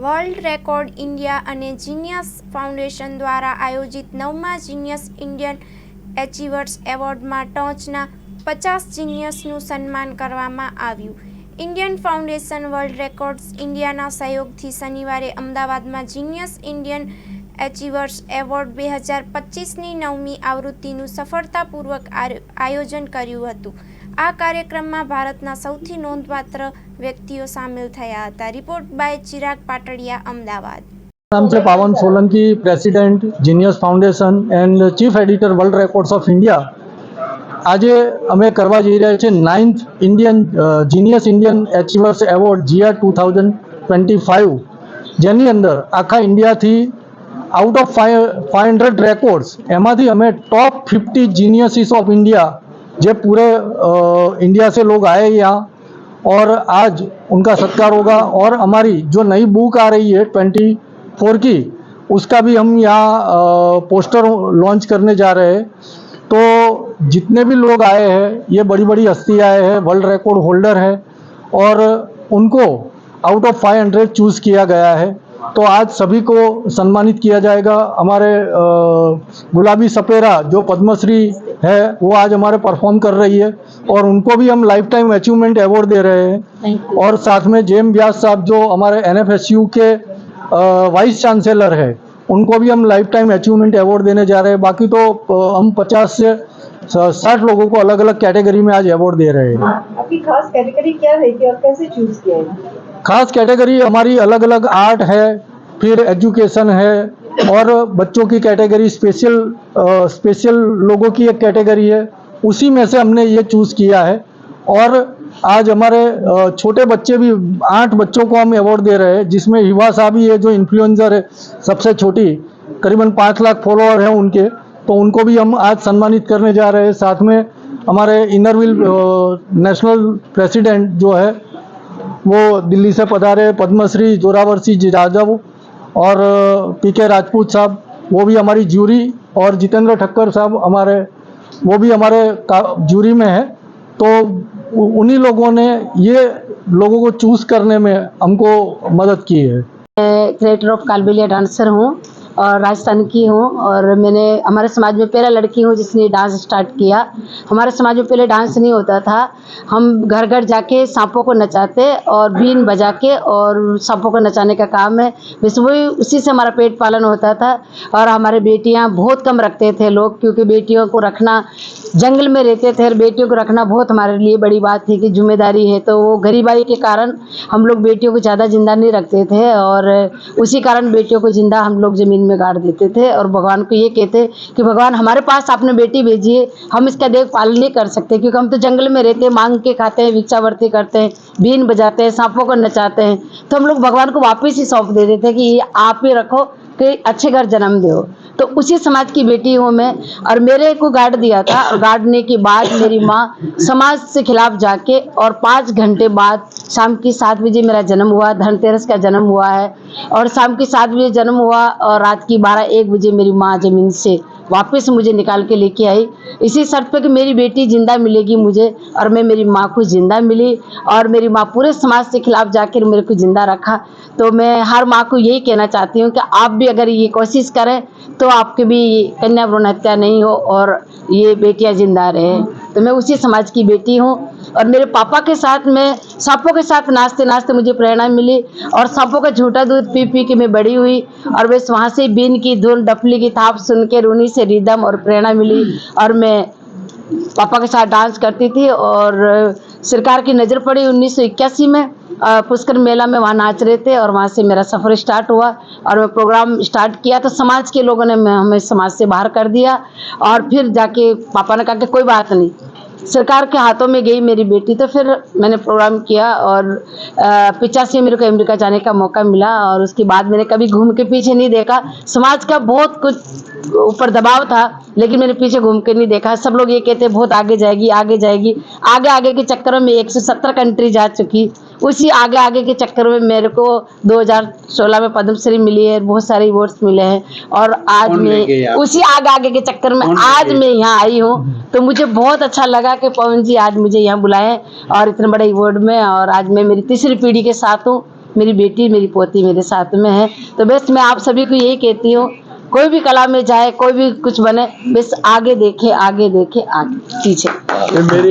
World record India અને genius foundation દ્વારા આયોજિત 9મા જીનિયસ ઇન્ડિયન એચીવર્સ એવોર્ડમાં ટોચના 50 જીનિયસનું સન્માન કરવામાં આવ્યું. ઇન્ડિયન ફાઉન્ડેશન વર્લ્ડ રેકોર્ડ્સ ઇન્ડિયાના સહયોગથી શનિવારે અમદાવાદમાં જીનિયસ ઇન્ડિયન એચીવર્સ એવોર્ડ 2025ની 9મી આવૃત્તિનું સફળતાપૂર્વક આયોજન કર્યું હતું. આ કાર્યક્રમમાં ભારતના સૌથી નોંધપાત્ર વ્યક્તિઓ સામેલ થયા હતા. Report by Chirag Patadiya, Ahmedabad. नाम से Pavan Solanki, president genius foundation and chief editor world records of India. આજે અમે કરવા જઈ રહ્યા છીએ 9th Indian genius Indian achievers award GR 2025, જેની અંદર આખા ઇન્ડિયાથી આઉટ ઓફ 500 રેકોર્ड्स એમાંથી અમે टॉप 50 जीनियसिस ऑफ इंडिया, जो पूरे इंडिया से लोग आए यहाँ और आज उनका सत्कार होगा. और हमारी जो नई बुक आ रही है 24 की, उसका भी हम यहाँ पोस्टर लॉन्च करने जा रहे हैं. तो जितने भी लोग आए हैं ये बड़ी बड़ी हस्ती आए हैं, वर्ल्ड रिकॉर्ड होल्डर है और उनको आउट ऑफ 500 चूज़ किया गया है. तो आज सभी को सम्मानित किया जाएगा. हमारे गुलाबी सपेरा जो पद्मश्री है वो आज हमारे परफॉर्म कर रही है और उनको भी हम लाइफ टाइम अचीवमेंट अवार्ड दे रहे हैं. और साथ में जेम व्यास साहब जो हमारे NFSU के वाइस चांसलर है, उनको भी हम लाइफ टाइम अचीवमेंट अवार्ड देने जा रहे हैं. बाकी तो हम 50 से 60 लोगों को अलग अलग कैटेगरी में आज अवार्ड दे रहे हैं. आपकी खास कैटेगरी क्या रहेगी और कैसे चूज किया है? खास कैटेगरी हमारी अलग अलग आर्ट है, फिर एजुकेशन है और बच्चों की कैटेगरी स्पेशल लोगों की एक कैटेगरी है. उसी में से हमने ये चूज़ किया है. और आज हमारे छोटे बच्चे भी 8 बच्चों को हम अवार्ड दे रहे हैं, जिसमें हिवा साहब भी है जो इन्फ्लुएंसर है, सबसे छोटी, करीबन 5 लाख फॉलोअर हैं उनके. तो उनको भी हम आज सम्मानित करने जा रहे हैं. साथ में हमारे इनरव्हील नेशनल प्रेसिडेंट जो है वो दिल्ली से पधारे, पद्मश्री जोरावर सिंह यादव और PK राजपूत साहब, वो भी हमारी ज्यूरी, और जितेंद्र ठक्कर साहब हमारे, वो भी हमारे ज्यूरी में है. तो उन्हीं लोगों ने ये लोगों को चूज करने में हमको मदद की है. मैं क्रिएटर ऑफ कालबेलिया डांसर हूँ और राजस्थान की हूँ. और मैंने हमारे समाज में पहला लड़की हूँ जिसने डांस स्टार्ट किया. हमारे समाज में पहले डांस नहीं होता था. हम घर घर जाके सांपों को नचाते और बीन बजा के और सांपों को नचाने का काम है. बस वही, उसी से हमारा पेट पालन होता था. और हमारे बेटियाँ बहुत कम रखते थे लोग, क्योंकि बेटियों को रखना, जंगल में रहते थे और बेटियों को रखना बहुत हमारे लिए बड़ी बात थी कि जिम्मेदारी है. तो वो गरीबाई के कारण हम लोग बेटियों को ज़्यादा जिंदा नहीं रखते थे और उसी कारण बेटियों को जिंदा हम लोग ज़मीन में गाड़ देते थे. और भगवान को ये कहते कि भगवान हमारे पास आपने बेटी भेजी है, हम इसका देखभाल नहीं कर सकते क्योंकि हम तो जंगल में रहते हैं, मांग के खाते हैं, भिक्षावृत्ति करते हैं, बीन बजाते हैं, सांपों को नचाते हैं. तो हम लोग भगवान को वापस ही सौंप देते थे कि ये आप ही रखो कि अच्छे घर जन्म दो. तो उसी समाज की बेटी हूँ मैं. और मेरे को गाड़ दिया था और गाड़ने के बाद मेरी माँ समाज से खिलाफ जाके और 5 घंटे बाद शाम की 7 बजे मेरा जन्म हुआ. धनतेरस का जन्म हुआ है और शाम की 7 बजे जन्म हुआ और रात की 12-1 बजे मेरी माँ जमीन से वापस मुझे निकाल के लेके आई, इसी शर्त पे कि मेरी बेटी जिंदा मिलेगी मुझे. और मैं मेरी माँ को जिंदा मिली और मेरी माँ पूरे समाज से खिलाफ जाकर मेरे को जिंदा रखा. तो मैं हर माँ को यही कहना चाहती हूँ कि आप भी अगर ये कोशिश करें तो आपके भी कन्या भ्रूण हत्या नहीं हो और ये बेटियाँ जिंदा रहे. तो मैं उसी समाज की बेटी हूँ. और मेरे पापा के साथ मैं सांपों के साथ नाचते नाचते मुझे प्रेरणा मिली और सांपों का झूठा दूध पी पी के मैं बड़ी हुई. और बस वहाँ से बीन की धुन, डफली की थाप सुन के रूनी से रिदम और प्रेरणा मिली. और मैं पापा के साथ डांस करती थी और सरकार की नज़र पड़ी 1981 में पुष्कर मेला में, वहाँ नाच रहे थे और वहाँ से मेरा सफ़र स्टार्ट हुआ. और मैं प्रोग्राम स्टार्ट किया तो समाज के लोगों ने हमें समाज से बाहर कर दिया. और फिर जाके पापा ने कहा कि कोई बात नहीं, सरकार के हाथों में गई मेरी बेटी. तो फिर मैंने प्रोग्राम किया और 85 मेरे को अमेरिका जाने का मौका मिला. और उसके बाद मैंने कभी घूम के पीछे नहीं देखा. समाज का बहुत कुछ ऊपर दबाव था लेकिन मैंने पीछे घूम के नहीं देखा. सब लोग ये कहते बहुत आगे जाएगी, आगे जाएगी. आगे आगे के चक्कर में 170 कंट्री जा चुकी. उसी आगे आगे के चक्कर में मेरे को 2016 में पद्मश्री मिली है, बहुत सारे अवार्ड्स मिले हैं. और आज मैं उसी आगे आगे के चक्कर में आज मैं यहाँ आई हूँ. तो मुझे बहुत अच्छा लगा कि पवन जी आज मुझे यहाँ बुलाए और इतने बड़े अवार्ड में. और आज मैं मेरी तीसरी पीढ़ी के साथ हूँ मेरी बेटी मेरी पोती मेरे साथ में है। तो बस मैं आप सभी को यही कहती हूँ, कोई भी कला में जाए, कोई भी कुछ बने, बस आगे देखे आगे पीछे। मेरी